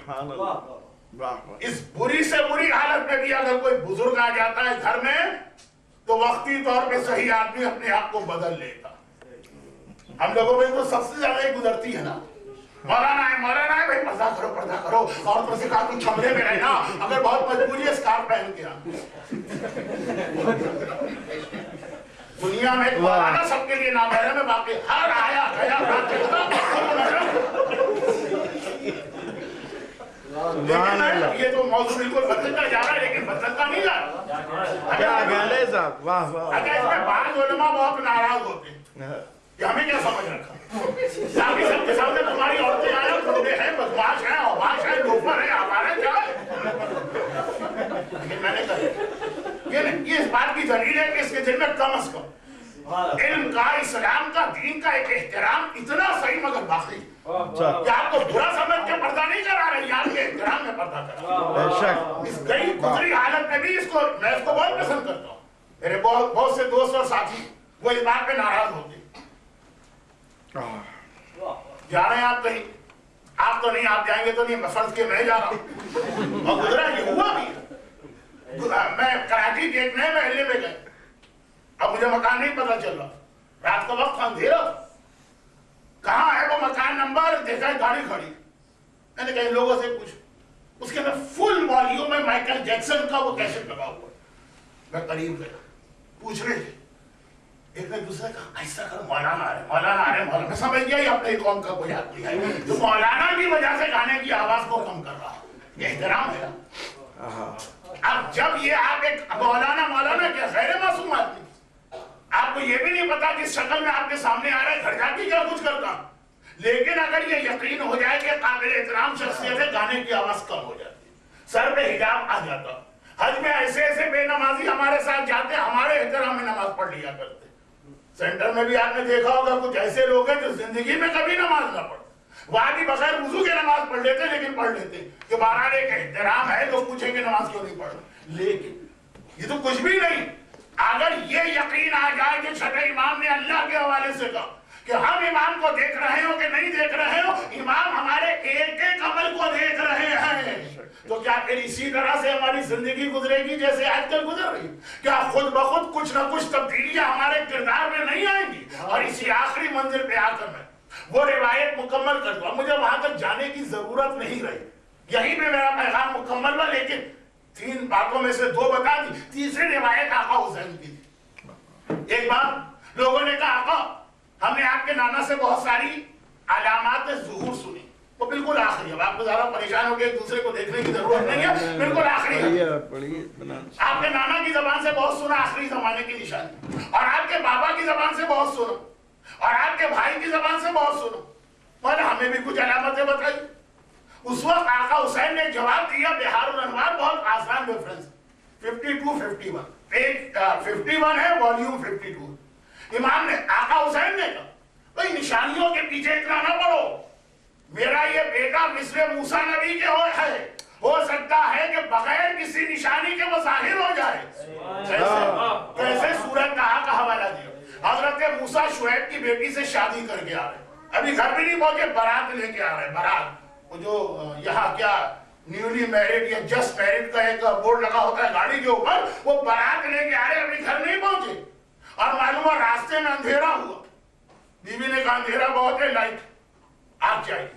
سبحان اللہ. اس بری سے بری حالت میں بھی اگر کوئی بزرگ آ جاتا ہے گھر میں تو وقتی طور پہ صحیح آدمی اپنے آپ کو بدل لے گا. ہم لوگوں میں تو سب سے زیادہ ہی گزرتی ہے نا، مولانا ہے بھائی پردہ کرو عورتوں سے کہا تم چھملے میں رہنا، اگر بہت مجبوری ہے اسکارف پہن کے آ. دنیا میں مولانا سب کے لیے نامحرم ہے، باقی ہر آیا گیا یہ تو موضوع بالکل بدلتا جا رہا ہے لیکن بدلتا نہیں جا رہا. اگر اس میں بعض علماء بہت ناراض ہوتے ہیں کہ ہمیں کیا سمجھ رکھا، سب کے سامنے تمہاری عورتیں آئے گنڈے ہیں، بدماش ہیں، اوباش ہیں، لوفر ہیں، آوارے کیا ہے. لیکن میں نے کہا یہ اس بات کی دلیل ہے کہ اس کے دل میں کم از کم علم کا، اسلام کا، دین کا ایک احترام اتنا صحیح مگر باقی کہ آپ کو برا سمجھ کے پردہ نہیں کرا رہے، آپ کے احترام میں پردہ کرا. اس گئی گزری حالت میں بھی میں اس کو بہت پسند کرتا ہوں. میرے بہت سے دوست اور ساتھی وہ اس بات پہ ناراض ہوتے جا رہے ہیں آپ کہیں، آپ تو نہیں، آپ جائیں گے تو نہیں، فرض کے میں جا رہا ہوں اور گزرا یہ ہوا بھی. میں کراچی دیکھنے محلے میں گئے، اب مجھے مکان نہیں پتا چل رہا، رات کا وقت اندھیرا، کہاں ہے وہ مکان نمبر، دیکھا گاڑی کھڑی. میں نے کہا لوگوں سے پوچھ، اس کے اندر فل والیوم میں مائیکل جیکسن کا وہ کیسٹ لگا ہوا. میں قریب گیا، پوچھ رہے تھے، ایک نے دوسرے کہا ایسا کر مولانا آ رہے. میں سمجھ گیا یہ اپنے قوم کا کوئی آدمی ہے جو مولانا کی وجہ سے گانے کی آواز کو کم کر رہا. یہ احترام ہے. اب جب یہ آپ ایک مولانا کیا غیر معصوم آدمی، آپ کو یہ بھی نہیں پتا کہ شکل میں آپ کے سامنے آ رہا ہے، گھر جا کے کیا کچھ کرتا، لیکن اگر یہ یقین ہو جائے کہ قابل احترام شخصیت ہے، گانے کی آواز کم ہو جاتی، سر پہ حجاب آ جاتا. حج میں ایسے بے نمازی ہمارے ساتھ جاتے، ہمارے احترام میں نماز پڑھ لیا کرتے. سینٹر میں بھی آپ نے دیکھا ہوگا کچھ ایسے لوگ ہیں جو زندگی میں کبھی نماز نہ پڑھتے، وہاں بھی بغیر وضو کے نماز پڑھ لیتے لیکن پڑھ لیتے کہ بہرحال ایک احترام ہے. تو پوچھیں کہ نماز کیوں نہیں پڑھ رہے، لیکن یہ تو کچھ بھی نہیں. اگر یہ یقین آ جائے کہ چھٹے امام نے اللہ کے حوالے سے کہا کہ ہم امام کو دیکھ رہے ہو کہ نہیں دیکھ رہے ہو، امام ہمارے ایک ایک عمل کو دیکھ رہے ہیں، تو کیا پھر اسی طرح سے ہماری زندگی گزرے گی جیسے آج کل گزر رہی؟ کیا خود بخود کچھ نہ کچھ تبدیلیاں ہمارے کردار میں نہیں آئیں گی؟ اور اسی آخری منزل پہ آ کر میں وہ روایت مکمل کر دوں. مجھے وہاں تک جانے کی ضرورت نہیں رہی، یہی پہ میرا پیغام مکمل ہوا. لیکن 3 باتوں میں سے 2 بتا دی. تیسری روایت آقا حسین کی تھی. ایک بار لوگوں نے کہا آقا ہم نے آپ کے نانا سے بہت ساری علامات ظہور سنی. وہ بالکل آخری ہے، آپ کو زیادہ پریشان ہو کے ایک دوسرے کو دیکھنے کی ضرورت نہیں ہے، بالکل آخری ہے. آپ کے نانا کی زبان سے بہت سنا آخری زمانے کی نشانی، اور آپ کے بابا کی زبان سے بہت سنا، اور آپ کے بھائی کی زبان سے بہت سنا. اور ہمیں بھی کچھ علامتیں بتائی. اس وقت آقا حسین نے جواب دیا، بہار الانوار بہت آسان ریفرنس 52-51 پیج 51 ہے، والیوم 52. امام نے آقا حسین نے کہا بھئی نشانیوں کے پیچھے اتنا نہ پڑو، میرا یہ بیٹا مثل موسیٰ نبی کے ہو سکتا ہے کہ بغیر کسی نشانی کے وہ ظاہر ہو جائے. کیسے سورہ کہا کا حوالہ دیا. حضرت موسیٰ شعیب کی بیٹی سے شادی کر کے آ رہے، ابھی گھر بھی نہیں پہنچے، برات لے کے آ رہے. برات وہ جو یہاں کیا نیولی میرڈ یا جسٹ میرڈ کا ایک بورڈ لگا ہوتا ہے گاڑی کے اوپر، وہ برات لے کے آ رہے، ابھی گھر نہیں پہنچے. اور معلوم ہے راستے میں اندھیرا ہوا. بیوی نے کہا اندھیرا بہت ہے، لائٹ آپ چاہیے.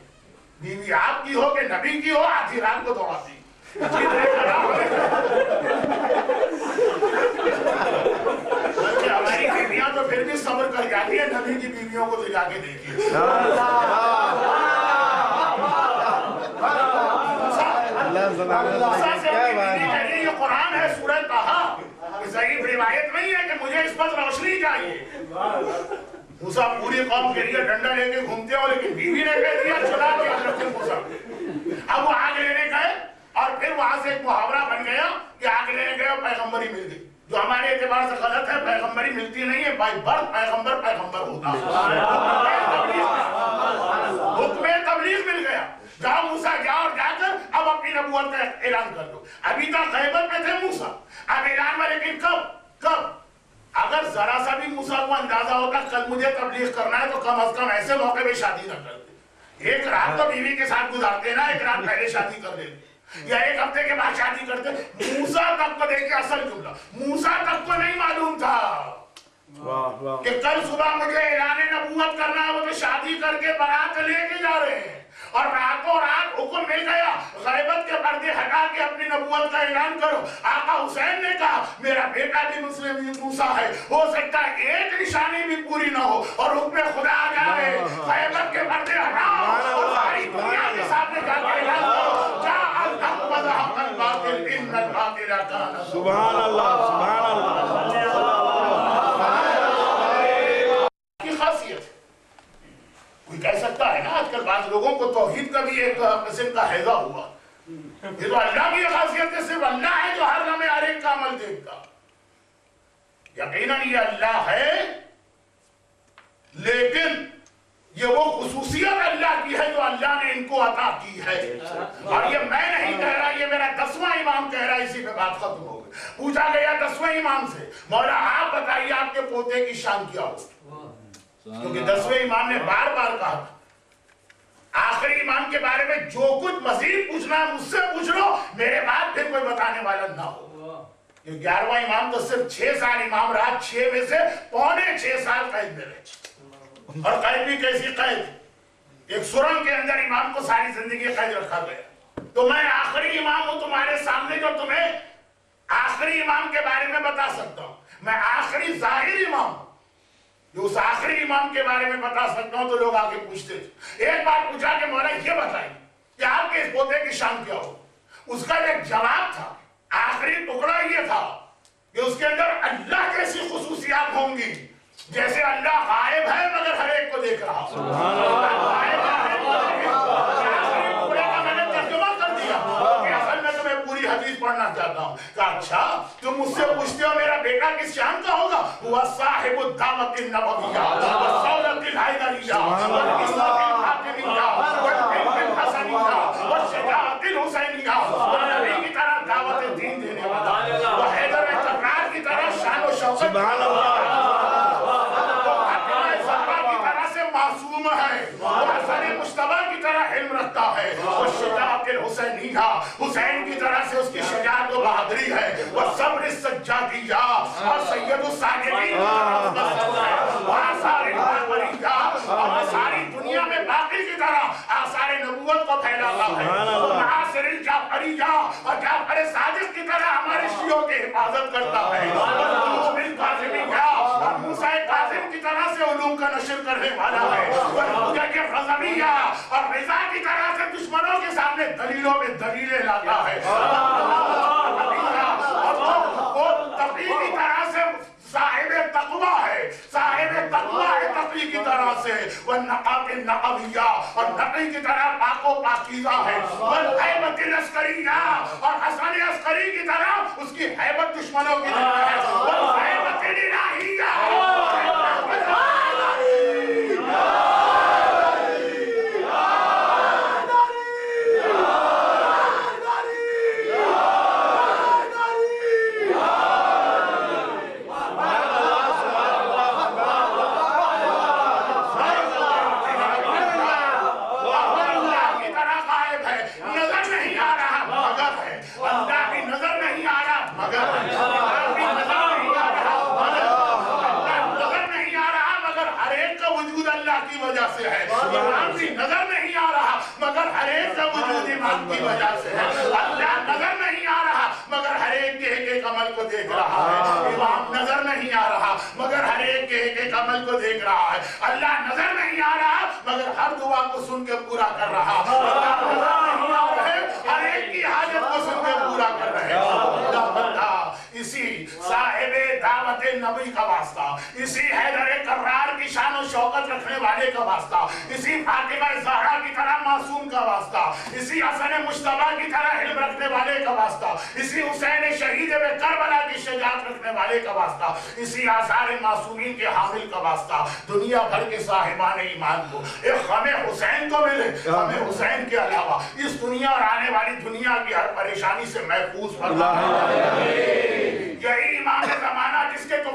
بیوی آپ کی ہو کہ نبی کی ہو، آدھی رات کو دوڑاتی. ہماری بیویاں تو پھر بھی صبر کر جاتی ہے، نبی کی بیویوں کو تو جا کے دیکھیے. یہ قرآن ہے، سورہ طٰہٰ. ضعیف روایت نہیں ہے کہ مجھے اس پر روشنی چاہیے. موسیٰ پوری قوم کے لیے ڈنڈا لے کے گھومتے ہو، لیکن بیوی نے کہہ دیا چلا کے حضرت موسیٰ. اب وہ آگ لینے گئے اور پھر وہاں سے ایک محاورہ بن گیا کہ آگ لینے گئے اور پیغمبری مل گئی، جو ہمارے اعتبار سے غلط ہے. پیغمبری ملتی نہیں ہے، بائی برتھ پیغمبر ہوتا ہے. حکم تبلیغ مل گیا، جاؤ موسیٰ جاؤ، اور جا کر اب اپنی نبوت کا اعلان کر دو. ابھی تک غیبت میں تھے موسیٰ، اب اعلان میں، لیکن کب اگر ذرا سا بھی موسیٰ کو اندازہ ہوتا کل مجھے تبلیغ کرنا ہے تو کم از کم ایسے موقع پہ شادی نہ کرتے. ایک رات تو بیوی کے ساتھ گزارتے نا، ایک رات پہلے شادی کر دیتے یا ایک ہفتے کے بعد شادی کرتے. موسیٰ تک کو دیکھیں اصل جملہ، موسیٰ تک کو نہیں معلوم تھا کہ کل صبح مجھے اعلان نبوت کرنا ہے، وہ تو شادی کر کے بارات لے کے جا رہے ہیں اور راتوں رات حکم مل گیا غیبت کے پردے ہٹا کے اپنی نبوت کا اعلان کرو. آقا حسین نے کہا میرا بیٹا بھی مسلم موسیٰ ہے، ہو سکتا ہے ایک نشانی بھی پوری نہ ہو اور حکم خدا آ جائے. غیبت کے پردے ہٹاؤ اور ساری دنیا کے سامنے جا کے اعلان کرو جا الحق وزحق الباطل ان الباطل کان. سبحان اللہ، سبحان اللہ. کی خاصیت کوئی کہہ سکتا ہے نا آج کل بعض لوگوں کو توحید کا بھی ایک قسم کا حیضہ ہوا. یہ تو اللہ کی خاصیت ہے، صرف اللہ ہے جو ہر لمحے ہر ایک کا عمل دیکھتا. یقیناً یہ اللہ ہے لیکن یہ وہ خصوصیت اللہ کی ہے جو اللہ نے ان کو عطا کی ہے. اور یہ میں نہیں کہہ رہا، یہ میرا 10واں امام کہہ رہا ہے. اسی پہ بات ختم ہو گئی. پوچھا گیا 10ویں امام سے مولا آپ بتائیے آپ کے پوتے کی شان کیا ہو، کیونکہ 10ویں امام نے بار بار کہا تھا آخری امام کے بارے میں جو کچھ مزید پوچھنا ہے مجھ سے پوچھ لو، میرے بعد پھر کوئی بتانے والا نہ ہو. یہ 11واں امام تو صرف 6 سال امام رہا، 6 میں سے پونے 6 سال قید میں رہے. اور قید بھی کیسی قید، ایک سرنگ کے اندر امام کو ساری زندگی قید رکھا گیا. تو میں آخری امام ہوں تمہارے سامنے جو تمہیں آخری امام کے بارے میں بتا سکتا ہوں. میں آخری ظاہر امام ہوں جو اس آخری امام کے بارے میں بتا سکتا ہوں. تو لوگ آگے پوچھتے تھے. ایک بار پوچھا کہ مولا یہ بتائیے کہ آپ کے اس پوتے کی شان کیا ہو. اس کا ایک جواب تھا، آخری ٹکڑا یہ تھا کہ اس کے اندر اللہ جیسی خصوصیات ہوں گی جیسے اللہ غائب ہے مگر ہر ایک کو دیکھ رہا. آخری ٹکڑے کا میں نے ترجمہ کر دیا کہ اصل میں تمہیں پوری حدیث پڑھنا چاہتا ہوں. کہا اچھا تم مجھ سے پوچھتے ہو میرا بیٹا کس شان کا ہوگا؟ وہ صاحب الدعوت النبویہ والصولۃ الحیدریہ والقصۃ الفاطمیہ والعلم الحسنیہ والشجاعت الحسینیہ والنبی کی طرح دعوت دین دینے والا وہ حیدر کرار کی طرح شان و شوکت سبحان اللہ. معصوم ہے، وہ حسن مجتبیٰ کی طرح علم رکھتا ہے، وہ شجاعت الحسینیہ حسین کی طرح سے اس کی شجاعت و بہادری ہے، وہ صبر السجادیہ اور سید الساجدین وہ آثار الباقریہ اور وہ ساری دنیا میں باقی کی طرح آثار نبوت کو پھیلاتا ہے، وہ معاصر الجعفریہ اور جعفر صادق کی طرح ہمارے شیعوں کی حفاظت کرتا ہے، وہ علوم القاسمیہ اور موسیٰ کاظم کی طرح سے علوم کا نشر کرنے والا ہے، وہ حجج غزویہ اور رضا کی طرح سے دشمنوں کے سامنے دلیلوں میں دلیلیں لاتا ہے، اور وہ تقی کی طرح سے صاحب تقویٰ ہے، صاحب تقویٰ ہے تقی کی طرح سے، وہ نقاب نقویہ اور نقی کی طرح پاک و پاکیزہ ہے، وہ حیبت العسکریہ اور حسن عسکری کی طرح اس کی حیبت دشمنوں کی طرح ہے، وہ حیبت الہیہ ہے. امام بھی نظر نہیں آ رہا مگر ہر ایک کا وجود امام کی وجہ سے ہے. اللہ نظر نہیں آ رہا مگر ہر ایک کے ایک عمل کو دیکھ رہا ہے. امام نظر نہیں آ رہا مگر ہر ایک کے ایک عمل کو دیکھ رہا ہے. اللہ نظر نہیں آ رہا مگر ہر دعا کو سن کے پورا کر رہا. اللہ نظر نہیں آ رہے ہر ایک کی حاجت کو سن کے پورا کر رہے. اسی صاحب دعوت نبی کا واسطہ، اسی حیدر کرار کی شان و شوکت رکھنے والے کا واسطہ، اسی فاطمہ زہرا کی طرح معصوم کا واسطہ، اسی حسن مجتبیٰ کی طرح علم رکھنے والے کا واسطہ، اسی حسین شہید کربلا کی شجاعت رکھنے والے کا واسطہ، اسی آثار معصومین کے حامل کا واسطہ. دنیا بھر کے صاحبان ایمان کو ایک غم حسین کو ملے، غم حسین کے علاوہ اس دنیا اور آنے والی دنیا کی ہر پریشانی سے محفوظ فرمائے. یہی امام زمانہ جس کے تو